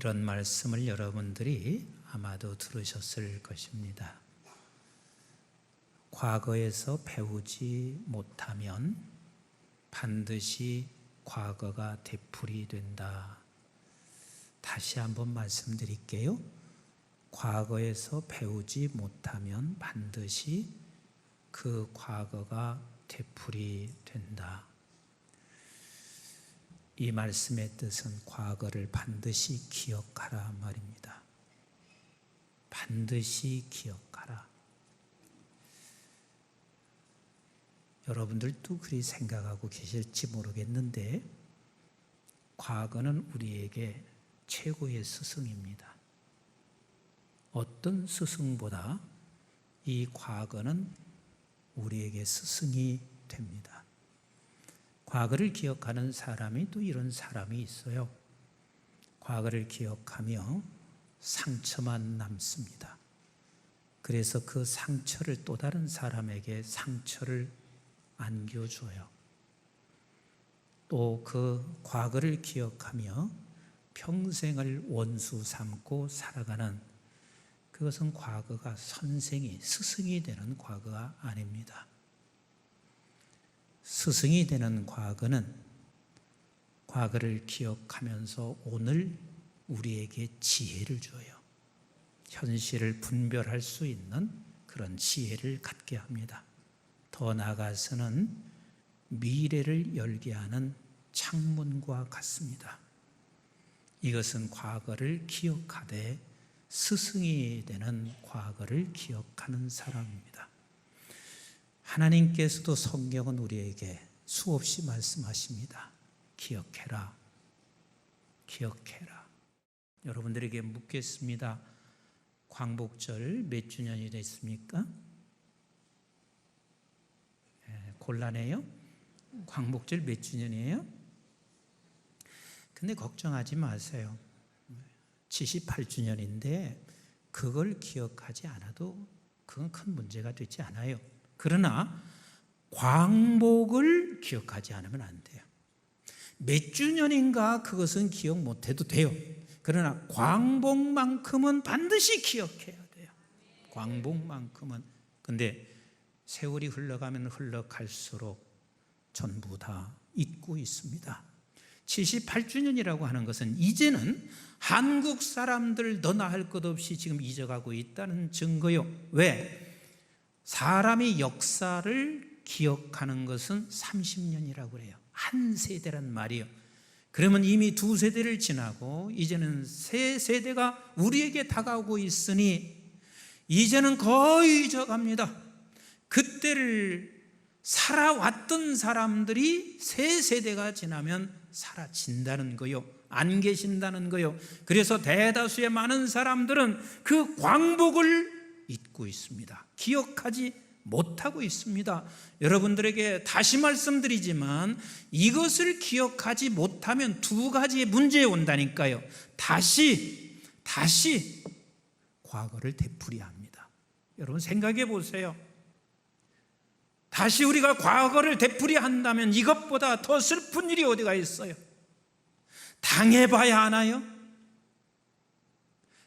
이런 말씀을 여러분들이 아마도 들으셨을 것입니다. 과거에서 배우지 못하면 반드시 과거가 되풀이 된다. 다시 한번 말씀드릴게요. 과거에서 배우지 못하면 반드시 그 과거가 되풀이 된다. 이 말씀의 뜻은 과거를 반드시 기억하라 말입니다. 반드시 기억하라. 여러분들도 그리 생각하고 계실지 모르겠는데 과거는 우리에게 최고의 스승입니다. 어떤 스승보다 이 과거는 우리에게 스승이 됩니다. 과거를 기억하는 사람이 또 이런 사람이 있어요. 과거를 기억하며 상처만 남습니다. 그래서 그 상처를 또 다른 사람에게 상처를 안겨줘요. 또 그 과거를 기억하며 평생을 원수 삼고 살아가는, 그것은 과거가 선생이, 스승이 되는 과거가 아닙니다. 스승이 되는 과거는 과거를 기억하면서 오늘 우리에게 지혜를 줘요. 현실을 분별할 수 있는 그런 지혜를 갖게 합니다. 더 나아가서는 미래를 열게 하는 창문과 같습니다. 이것은 과거를 기억하되 스승이 되는 과거를 기억하는 사람입니다. 하나님께서도 성경은 우리에게 수없이 말씀하십니다. 기억해라. 기억해라. 여러분들에게 묻겠습니다. 광복절 몇 주년이 됐습니까? 곤란해요? 광복절 몇 주년이에요? 근데 걱정하지 마세요. 78주년인데 그걸 기억하지 않아도 그건 큰 문제가 되지 않아요. 그러나 광복을 기억하지 않으면 안 돼요. 몇 주년인가 그것은 기억 못해도 돼요. 그러나 광복만큼은 반드시 기억해야 돼요. 광복만큼은. 근데 세월이 흘러가면 흘러갈수록 전부 다 잊고 있습니다. 78주년이라고 하는 것은 이제는 한국 사람들 너나 할 것 없이 지금 잊어가고 있다는 증거요. 왜? 사람이 역사를 기억하는 것은 30년이라고 그래요. 한 세대란 말이에요. 그러면 이미 2세대를 지나고 이제는 3세대가 우리에게 다가오고 있으니 이제는 거의 잊어갑니다. 그때를 살아왔던 사람들이 3세대가 지나면 사라진다는 거요. 안 계신다는 거요. 그래서 대다수의 많은 사람들은 그 광복을 잊고 있습니다. 기억하지 못하고 있습니다. 여러분들에게 다시 말씀드리지만 이것을 기억하지 못하면 2가지의 문제에 온다니까요. 다시 과거를 되풀이합니다. 여러분 생각해 보세요. 다시 우리가 과거를 되풀이한다면 이것보다 더 슬픈 일이 어디가 있어요? 당해봐야 하나요?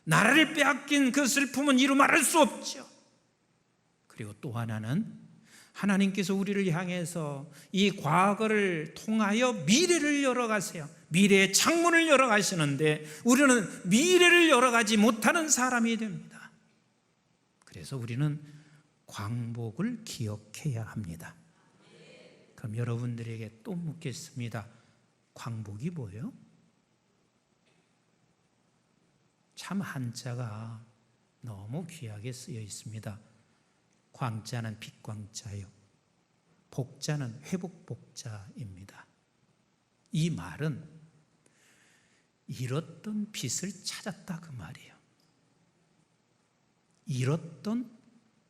나라를 빼앗긴 그 슬픔은 이루 말할 수 없죠. 그리고 또 하나는 하나님께서 우리를 향해서 이 과거를 통하여 미래를 열어가세요. 미래의 창문을 열어가시는데 우리는 미래를 열어가지 못하는 사람이 됩니다. 그래서 우리는 광복을 기억해야 합니다. 그럼 여러분들에게 또 묻겠습니다. 광복이 뭐예요? 참 한자가 너무 귀하게 쓰여 있습니다. 광자는 빛광자요, 복자는 회복복자입니다. 이 말은 잃었던 빛을 찾았다 그 말이에요. 잃었던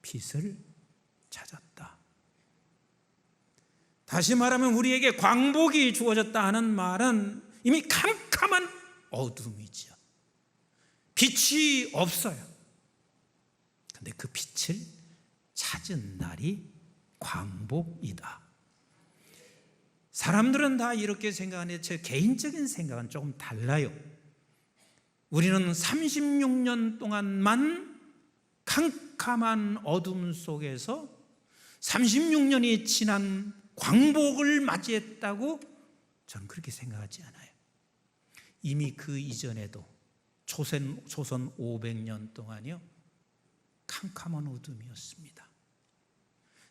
빛을 찾았다. 다시 말하면 우리에게 광복이 주어졌다 하는 말은 이미 캄캄한 어둠이죠. 빛이 없어요. 근데 그 빛을 찾은 날이 광복이다. 사람들은 다 이렇게 생각하는데 제 개인적인 생각은 조금 달라요. 우리는 36년 동안만 캄캄한 어둠 속에서 36년이 지난 광복을 맞이했다고 저는 그렇게 생각하지 않아요. 이미 그 이전에도 조선 500년 동안요 캄캄한 어둠이었습니다.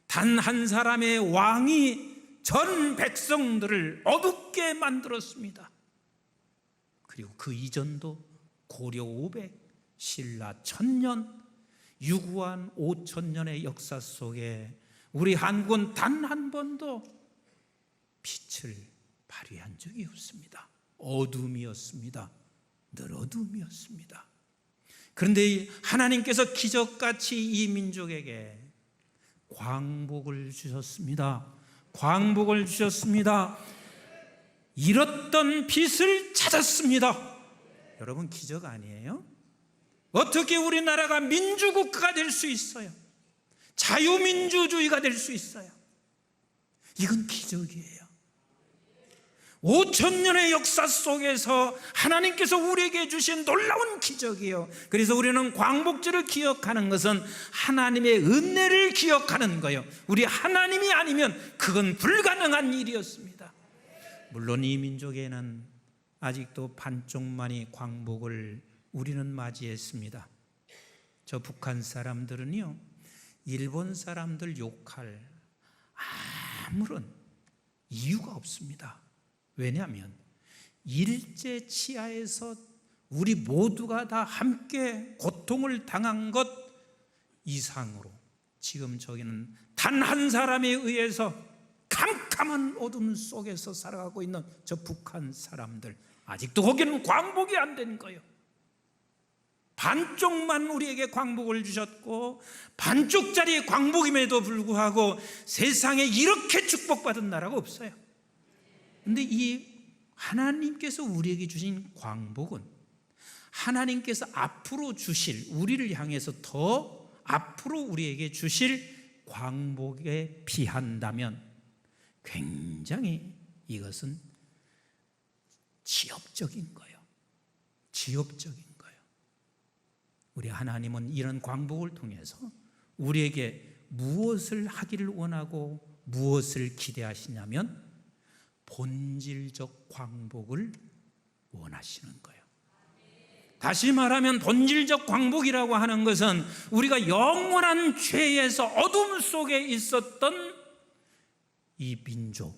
단 한 사람의 왕이 전 백성들을 어둡게 만들었습니다. 그리고 그 이전도 고려 500, 신라 1000년, 유구한 5000년의 역사 속에 우리 한국은 단 한 번도 빛을 발휘한 적이 없습니다. 어둠이었습니다. 늘 어둠이었습니다. 그런데 하나님께서 기적같이 이 민족에게 광복을 주셨습니다. 광복을 주셨습니다. 잃었던 빛을 찾았습니다. 여러분, 기적 아니에요? 어떻게 우리나라가 민주국가가 될 수 있어요? 자유민주주의가 될 수 있어요? 이건 기적이에요. 5000년의 역사 속에서 하나님께서 우리에게 주신 놀라운 기적이에요. 그래서 우리는 광복절을 기억하는 것은 하나님의 은혜를 기억하는 거예요. 우리 하나님이 아니면 그건 불가능한 일이었습니다. 물론 이 민족에는 아직도 반쪽만이 광복을 우리는 맞이했습니다. 저 북한 사람들은요 일본 사람들 욕할 아무런 이유가 없습니다. 왜냐하면 일제 치하에서 우리 모두가 다 함께 고통을 당한 것 이상으로 지금 저기는 단 한 사람에 의해서 캄캄한 어둠 속에서 살아가고 있는 저 북한 사람들, 아직도 거기는 광복이 안 된 거예요. 반쪽만 우리에게 광복을 주셨고 반쪽짜리 광복임에도 불구하고 세상에 이렇게 축복받은 나라가 없어요. 그런데 이 하나님께서 우리에게 주신 광복은 하나님께서 앞으로 주실, 우리를 향해서 더 앞으로 우리에게 주실 광복에 비한다면 굉장히 이것은 지엽적인 거예요. 지엽적인 거예요. 우리 하나님은 이런 광복을 통해서 우리에게 무엇을 하기를 원하고 무엇을 기대하시냐면 본질적 광복을 원하시는 거예요. 다시 말하면 본질적 광복이라고 하는 것은 우리가 영원한 죄에서 어둠 속에 있었던 이 민족,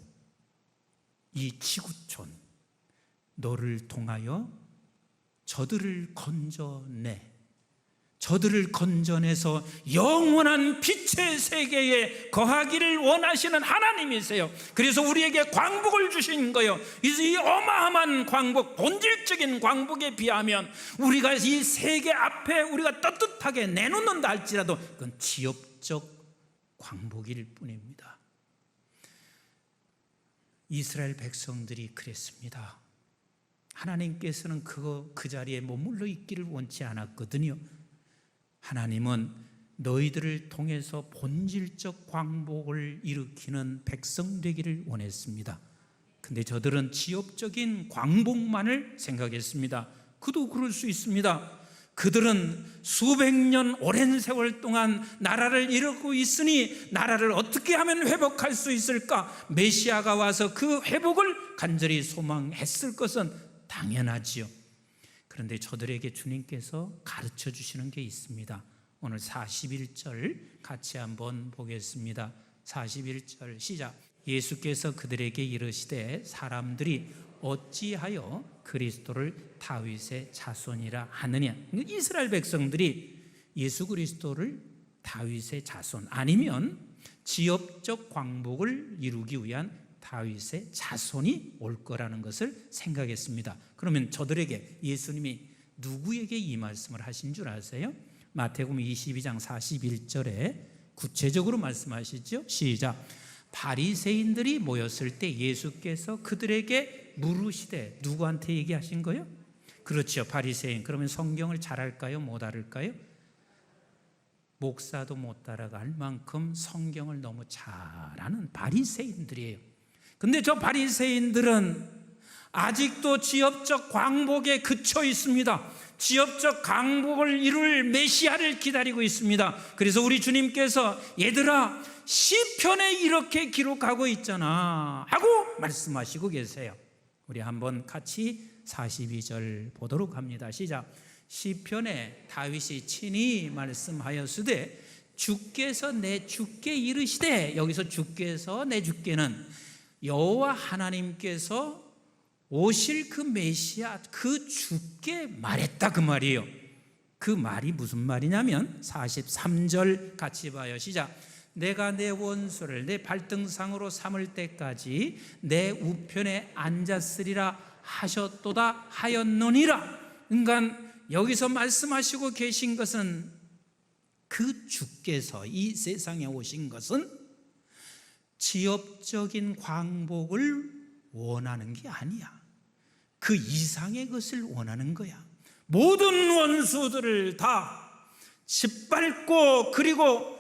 이 지구촌, 너를 통하여 저들을 건져내, 저들을 건져내서 영원한 빛의 세계에 거하기를 원하시는 하나님이세요. 그래서 우리에게 광복을 주신 거예요. 이 어마어마한 광복, 본질적인 광복에 비하면 우리가 이 세계 앞에 우리가 떳떳하게 내놓는다 할지라도 그건 지엽적 광복일 뿐입니다. 이스라엘 백성들이 그랬습니다. 하나님께서는 그 자리에 머물러 있기를 원치 않았거든요. 하나님은 너희들을 통해서 본질적 광복을 일으키는 백성 되기를 원했습니다. 근데 저들은 지엽적인 광복만을 생각했습니다. 그도 그럴 수 있습니다. 그들은 수백 년 오랜 세월 동안 나라를 이루고 있으니 나라를 어떻게 하면 회복할 수 있을까? 메시아가 와서 그 회복을 간절히 소망했을 것은 당연하지요. 그런데 저들에게 주님께서 가르쳐 주시는 게 있습니다. 오늘 41절 같이 한번 보겠습니다. 41절 시작. 예수께서 그들에게 이르시되 사람들이 어찌하여 그리스도를 다윗의 자손이라 하느냐. 이스라엘 백성들이 예수 그리스도를 다윗의 자손 아니면 지엽적 광복을 이루기 위한 다윗의 자손이 올 거라는 것을 생각했습니다. 그러면 저들에게 예수님이 누구에게 이 말씀을 하신 줄 아세요? 마태복음 22장 41절에 구체적으로 말씀하시죠. 시작. 바리새인들이 모였을 때 예수께서 그들에게 물으시되, 누구한테 얘기하신 거예요? 그렇죠, 바리새인. 그러면 성경을 잘 알까요? 못 알을까요? 목사도 못 따라갈 만큼 성경을 너무 잘 아는 바리새인들이에요. 근데 저 바리새인들은 아직도 지역적 광복에 그쳐 있습니다. 지역적 광복을 이룰 메시아를 기다리고 있습니다. 그래서 우리 주님께서 얘들아 시편에 이렇게 기록하고 있잖아 하고 말씀하시고 계세요. 우리 한번 같이 42절 보도록 합니다. 시작. 시편에 다윗이 친히 말씀하였으되 주께서 내 주께 이르시되, 여기서 주께서 내 주께는 여호와 하나님께서 오실 그 메시아 그 주께 말했다 그 말이에요. 그 말이 무슨 말이냐면 43절 같이 봐요. 시작. 내가 내 원수를 내 발등상으로 삼을 때까지 내 우편에 앉았으리라 하셨도다 하였느니라. 그러니까 여기서 말씀하시고 계신 것은 그 주께서 이 세상에 오신 것은 지역적인 광복을 원하는 게 아니야. 그 이상의 것을 원하는 거야. 모든 원수들을 다 짓밟고 그리고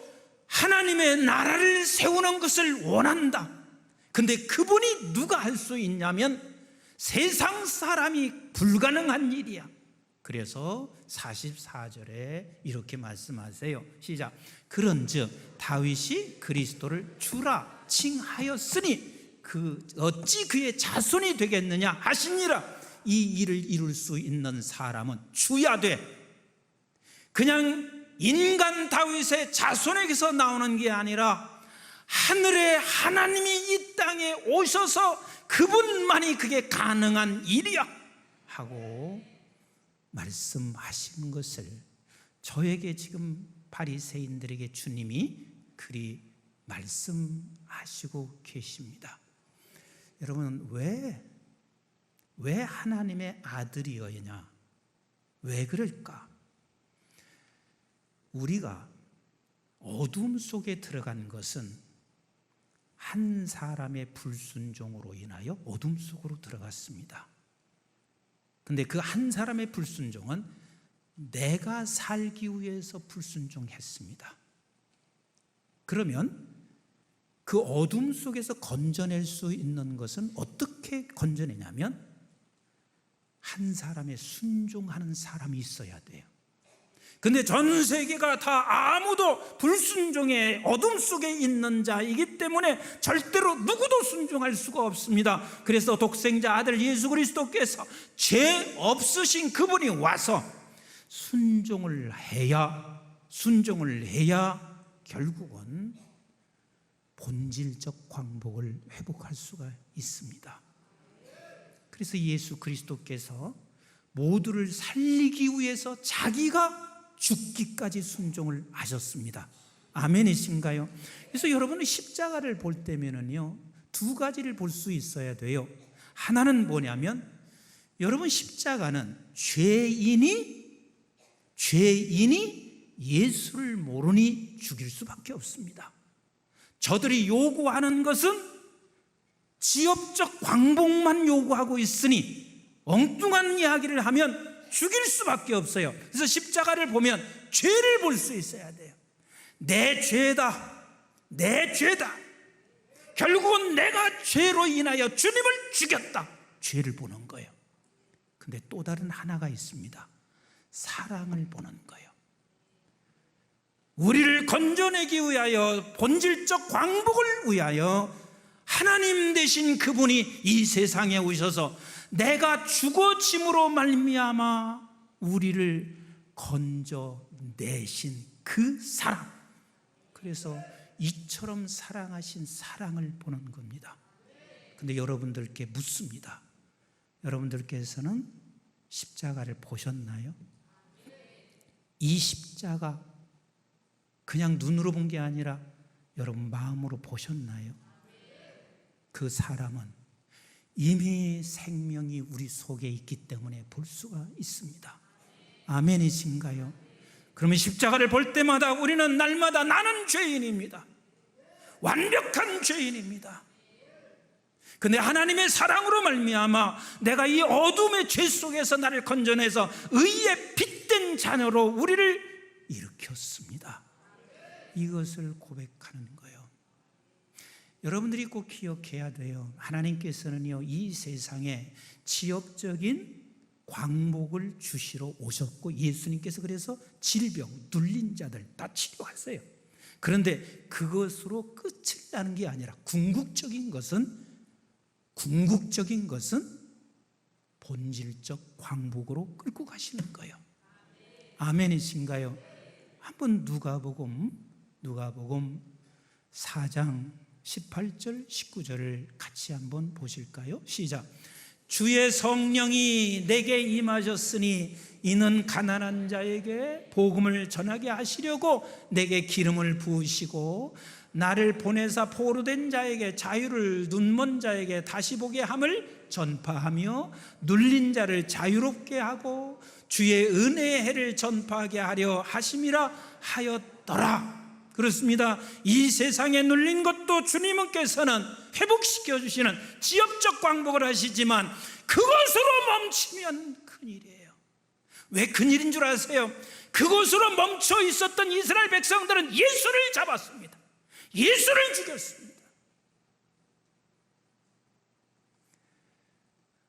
하나님의 나라를 세우는 것을 원한다. 근데 그분이 누가 할 수 있냐면 세상 사람이 불가능한 일이야. 그래서 44절에 이렇게 말씀하세요. 시작. 그런즉 다윗이 그리스도를 주라 칭하였으니 어찌 그의 자손이 되겠느냐 하시니라. 이 일을 이룰 수 있는 사람은 주야 돼. 그냥 인간 다윗의 자손에게서 나오는 게 아니라 하늘의 하나님이 이 땅에 오셔서 그분만이 그게 가능한 일이야 하고 말씀하신 것을 저에게 지금 바리새인들에게 주님이 그리 말씀하시고 계십니다. 여러분, 왜 하나님의 아들이어야? 왜 그럴까? 우리가 어둠 속에 들어간 것은 한 사람의 불순종으로 인하여 어둠 속으로 들어갔습니다. 근데 그 한 사람의 불순종은 내가 살기 위해서 불순종했습니다. 그러면 그 어둠 속에서 건져낼 수 있는 것은 어떻게 건져내냐면 한 사람의 순종하는 사람이 있어야 돼요. 근데 전 세계가 다 아무도 불순종의 어둠 속에 있는 자이기 때문에 절대로 누구도 순종할 수가 없습니다. 그래서 독생자 아들 예수 그리스도께서 죄 없으신 그분이 와서 순종을 해야 결국은 본질적 광복을 회복할 수가 있습니다. 그래서 예수 그리스도께서 모두를 살리기 위해서 자기가 죽기까지 순종을 하셨습니다. 아멘이신가요? 그래서 여러분은 십자가를 볼 때면은요, 두 가지를 볼 수 있어야 돼요. 하나는 뭐냐면 여러분 십자가는 죄인이 예수를 모르니 죽일 수밖에 없습니다. 저들이 요구하는 것은 지역적 광복만 요구하고 있으니 엉뚱한 이야기를 하면 죽일 수밖에 없어요. 그래서 십자가를 보면 죄를 볼 수 있어야 돼요. 내 죄다. 결국은 내가 죄로 인하여 주님을 죽였다. 죄를 보는 거예요. 근데 또 다른 하나가 있습니다. 사랑을 보는 거예요. 우리를 건져내기 위하여 본질적 광복을 위하여 하나님 되신 그분이 이 세상에 오셔서 내가 죽어짐으로 말미암아 우리를 건져내신 그 사랑, 그래서 이처럼 사랑하신 사랑을 보는 겁니다. 근데 여러분들께 묻습니다. 여러분들께서는 십자가를 보셨나요? 이 십자가 그냥 눈으로 본 게 아니라 여러분 마음으로 보셨나요? 그 사람은 이미 생명이 우리 속에 있기 때문에 볼 수가 있습니다. 아멘이신가요? 그러면 십자가를 볼 때마다 우리는 날마다 나는 죄인입니다. 완벽한 죄인입니다. 근데 하나님의 사랑으로 말미암아 내가 이 어둠의 죄 속에서 나를 건져내서 의의 빛된 자녀로 우리를 일으켰습니다. 이것을 고백하는 거예요. 여러분들이 꼭 기억해야 돼요. 하나님께서는요, 이 세상에 지역적인 광복을 주시러 오셨고, 예수님께서 그래서 질병, 눌린 자들 다 치료하세요. 그런데 그것으로 끝을 나는 게 아니라 궁극적인 것은 본질적 광복으로 끌고 가시는 거예요. 아멘이신가요? 한번 누가복음 4장 18절 19절을 같이 한번 보실까요? 시작. 주의 성령이 내게 임하셨으니 이는 가난한 자에게 복음을 전하게 하시려고 내게 기름을 부으시고 나를 보내사 포로된 자에게 자유를, 눈먼 자에게 다시 보게 함을 전파하며 눌린 자를 자유롭게 하고 주의 은혜의 해를 전파하게 하려 하심이라 하였더라. 그렇습니다. 이 세상에 눌린 것도 주님께서는 회복시켜 주시는 지역적 광복을 하시지만 그것으로 멈추면 큰일이에요. 왜 큰일인 줄 아세요? 그곳으로 멈춰 있었던 이스라엘 백성들은 예수를 잡았습니다. 예수를 죽였습니다.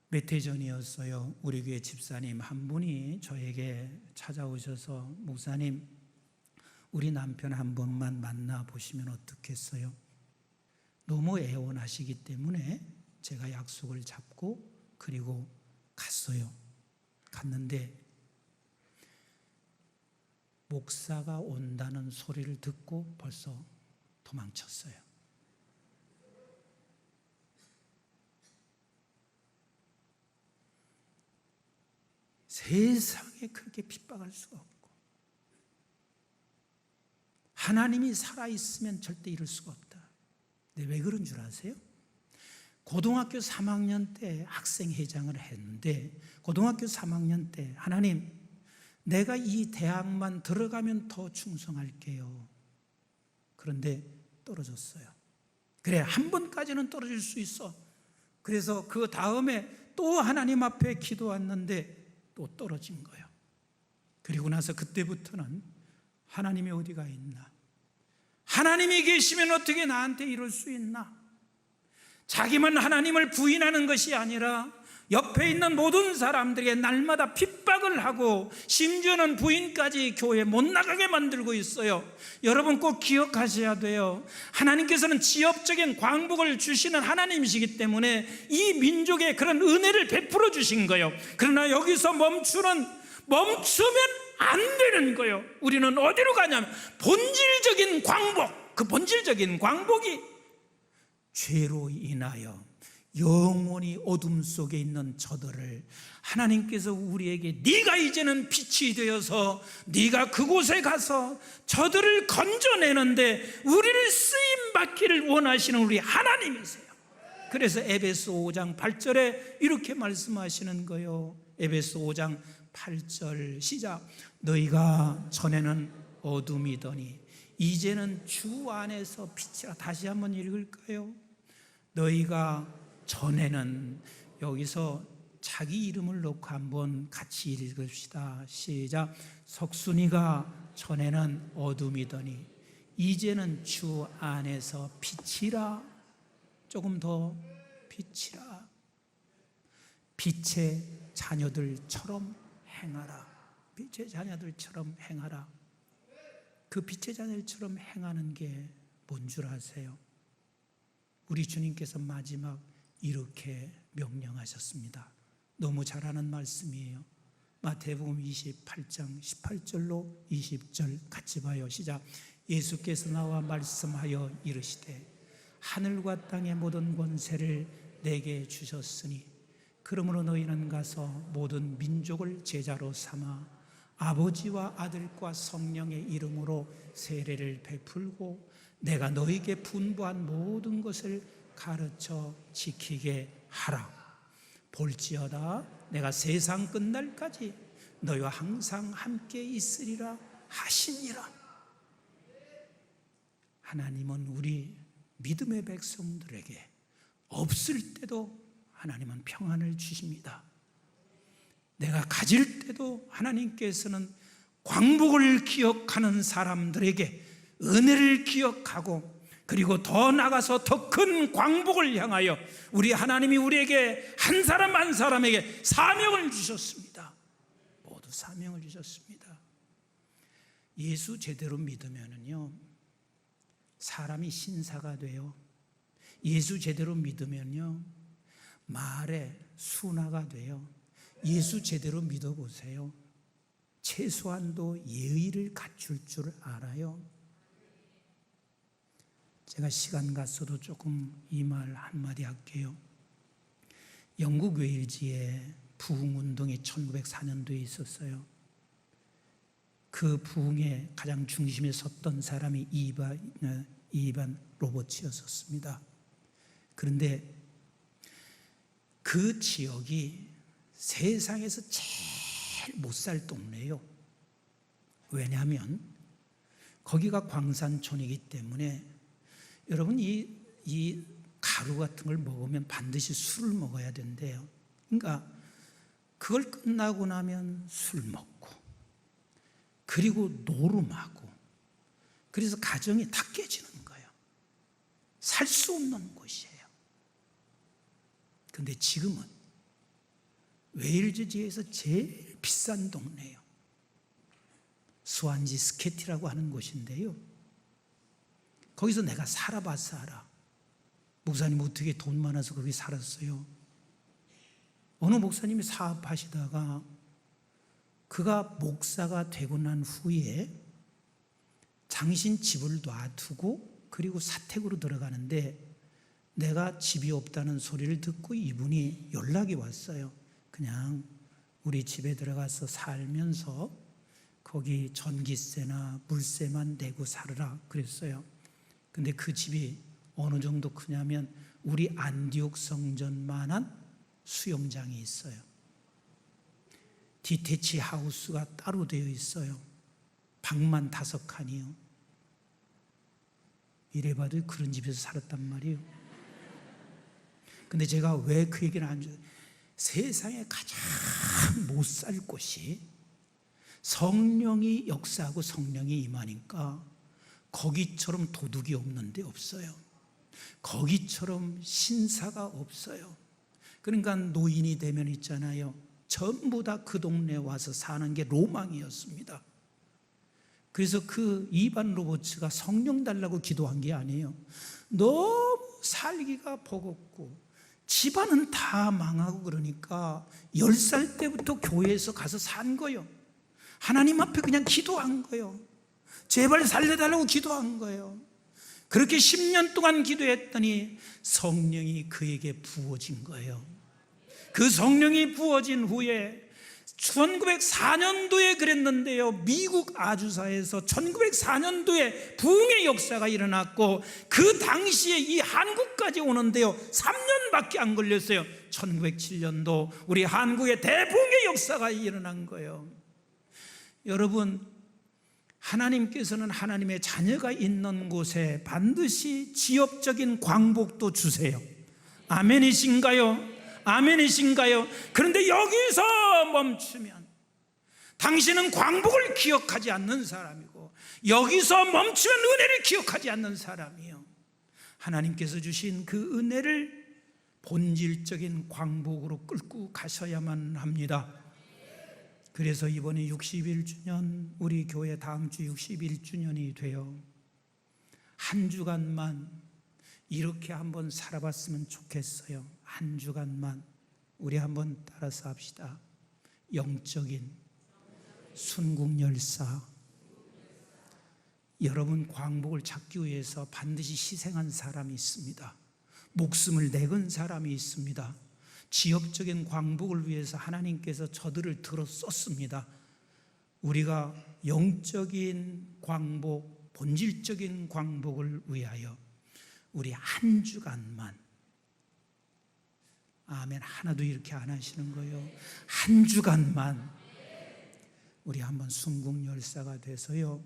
몇 해 전이었어요. 우리 교회 집사님 한 분이 저에게 찾아오셔서, 목사님, 우리 남편 한 번만 만나보시면 어떻겠어요? 너무 애원하시기 때문에 제가 약속을 잡고 그리고 갔어요. 갔는데 목사가 온다는 소리를 듣고 벌써 도망쳤어요. 세상에 그렇게 핍박할 수가 없고, 하나님이 살아있으면 절대 이럴 수가 없다. 근데 왜 그런 줄 아세요? 고등학교 3학년 때 학생회장을 했는데, 고등학교 3학년 때 하나님, 내가 이 대학만 들어가면 더 충성할게요. 그런데 떨어졌어요. 그래, 한 번까지는 떨어질 수 있어. 그래서 그 다음에 또 하나님 앞에 기도했는데 또 떨어진 거예요. 그리고 나서 그때부터는 하나님이 어디가 있나? 하나님이 계시면 어떻게 나한테 이럴 수 있나? 자기만 하나님을 부인하는 것이 아니라 옆에 있는 모든 사람들에게 날마다 핍박을 하고 심지어는 부인까지 교회 못 나가게 만들고 있어요. 여러분 꼭 기억하셔야 돼요. 하나님께서는 지역적인 광복을 주시는 하나님이시기 때문에 이 민족에 그런 은혜를 베풀어 주신 거예요. 그러나 여기서 멈추면 안 되는 거예요. 우리는 어디로 가냐면 본질적인 광복, 그 본질적인 광복이 죄로 인하여 영원히 어둠 속에 있는 저들을 하나님께서 우리에게 네가 이제는 빛이 되어서 네가 그곳에 가서 저들을 건져내는데 우리를 쓰임받기를 원하시는 우리 하나님이세요. 그래서 에베소 5장 8절에 이렇게 말씀하시는 거예요. 에베소 5장 8절 시작. 너희가 전에는 어둠이더니 이제는 주 안에서 빛이라. 다시 한번 읽을까요? 너희가 전에는, 여기서 자기 이름을 놓고 한번 같이 읽읍시다. 시작. 석순이가 전에는 어둠이더니 이제는 주 안에서 빛이라. 조금 더 빛이라. 빛의 자녀들처럼 행하라. 빛의 자녀들처럼 행하라. 그 빛의 자녀들처럼 행하는 게 뭔 줄 아세요? 우리 주님께서 마지막 이렇게 명령하셨습니다. 너무 잘 아는 말씀이에요. 마태복음 28장 18절로 20절 같이 봐요. 시작. 예수께서 나와 말씀하여 이르시되 하늘과 땅의 모든 권세를 내게 주셨으니 그러므로 너희는 가서 모든 민족을 제자로 삼아 아버지와 아들과 성령의 이름으로 세례를 베풀고 내가 너희에게 분부한 모든 것을 가르쳐 지키게 하라. 볼지어다 내가 세상 끝날까지 너희와 항상 함께 있으리라 하시니라. 하나님은 우리 믿음의 백성들에게 없을 때도 하나님은 평안을 주십니다. 내가 가질 때도 하나님께서는 광복을 기억하는 사람들에게 은혜를 기억하고 그리고 더 나가서 더 큰 광복을 향하여 우리 하나님이 우리에게 한 사람 한 사람에게 사명을 주셨습니다. 모두 사명을 주셨습니다. 예수 제대로 믿으면요 사람이 신사가 돼요. 예수 제대로 믿으면요 말에 순화가 돼요. 예수 제대로 믿어보세요. 최소한도 예의를 갖출 줄 알아요. 제가 시간 갔어도 조금 이 말 한마디 할게요. 영국 웨일즈에 부흥운동이 1904년도에 있었어요. 그 부흥의 가장 중심에 섰던 사람이 이반 로버츠였었습니다. 그런데 그 지역이 세상에서 제일 못 살 동네예요. 왜냐하면 거기가 광산촌이기 때문에 여러분 이 가루 같은 걸 먹으면 반드시 술을 먹어야 된대요. 그러니까 그걸 끝나고 나면 술 먹고 그리고 노름하고 그래서 가정이 다 깨지는 거예요. 살 수 없는 곳이에요. 그런데 지금은 웨일즈지에서 제일 비싼 동네예요. 스완지 스케티라고 하는 곳인데요. 거기서 내가 살아봤어 알아. 목사님 어떻게 돈 많아서 거기 살았어요? 어느 목사님이 사업하시다가 그가 목사가 되고 난 후에 당신 집을 놔두고 그리고 사택으로 들어가는데 내가 집이 없다는 소리를 듣고 이분이 연락이 왔어요. 그냥 우리 집에 들어가서 살면서 거기 전기세나 물세만 내고 살으라 그랬어요. 근데 그 집이 어느 정도 크냐면 우리 안디옥 성전만한 수영장이 있어요. 디태치 하우스가 따로 되어 있어요. 방만 5칸이요. 이래봐도 그런 집에서 살았단 말이에요. 근데 제가 왜 그 얘기를 안 줘요? 세상에 가장 못 살 곳이 성령이 역사하고 성령이 임하니까 거기처럼 도둑이 없는 데 없어요. 거기처럼 신사가 없어요. 그러니까 노인이 되면 있잖아요. 전부 다 그 동네에 와서 사는 게 로망이었습니다. 그래서 그 이반 로버츠가 성령 달라고 기도한 게 아니에요. 너무 살기가 버겁고 집안은 다 망하고 그러니까 10살 때부터 교회에서 가서 산 거예요. 하나님 앞에 그냥 기도한 거예요. 제발 살려달라고 기도한 거예요. 그렇게 10년 동안 기도했더니 성령이 그에게 부어진 거예요. 그 성령이 부어진 후에 1904년도에 그랬는데요. 미국 아주사에서 1904년도에 부흥의 역사가 일어났고 그 당시에 이 한국까지 오는데요. 3년밖에 안 걸렸어요. 1907년도 우리 한국의 대부흥의 역사가 일어난 거예요. 여러분, 하나님께서는 하나님의 자녀가 있는 곳에 반드시 지역적인 광복도 주세요. 아멘이신가요? 아멘이신가요? 그런데 여기서 멈추면 당신은 광복을 기억하지 않는 사람이고 여기서 멈추면 은혜를 기억하지 않는 사람이에요. 하나님께서 주신 그 은혜를 본질적인 광복으로 끌고 가셔야만 합니다. 그래서 이번에 61주년 우리 교회 다음 주 61주년이 돼요. 한 주간만 이렇게 한번 살아봤으면 좋겠어요. 한 주간만 우리 한번 따라서 합시다. 영적인 순국열사. 여러분 광복을 찾기 위해서 반드시 희생한 사람이 있습니다. 목숨을 내건 사람이 있습니다. 지역적인 광복을 위해서 하나님께서 저들을 들어 썼습니다. 우리가 영적인 광복, 본질적인 광복을 위하여 우리 한 주간만, 아멘, 하나도 이렇게 안 하시는 거예요. 한 주간만 우리 한번 순국열사가 돼서요,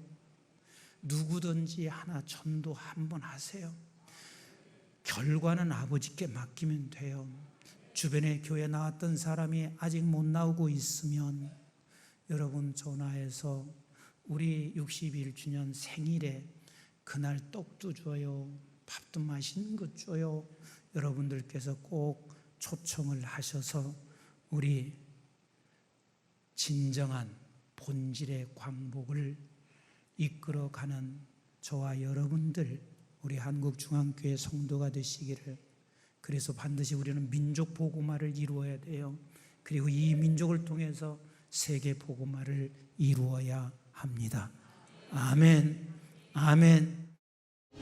누구든지 하나 전도 한번 하세요. 결과는 아버지께 맡기면 돼요. 주변에 교회 나왔던 사람이 아직 못 나오고 있으면 여러분 전화해서 우리 61주년 생일에 그날 떡도 줘요, 밥도 맛있는 것 줘요. 여러분들께서 꼭 초청을 하셔서 우리 진정한 본질의 광복을 이끌어가는 저와 여러분들, 우리 한국중앙교회 성도가 되시기를. 그래서 반드시 우리는 민족 복음화를 이루어야 돼요. 그리고 이 민족을 통해서 세계 복음화를 이루어야 합니다. 아멘. 아멘.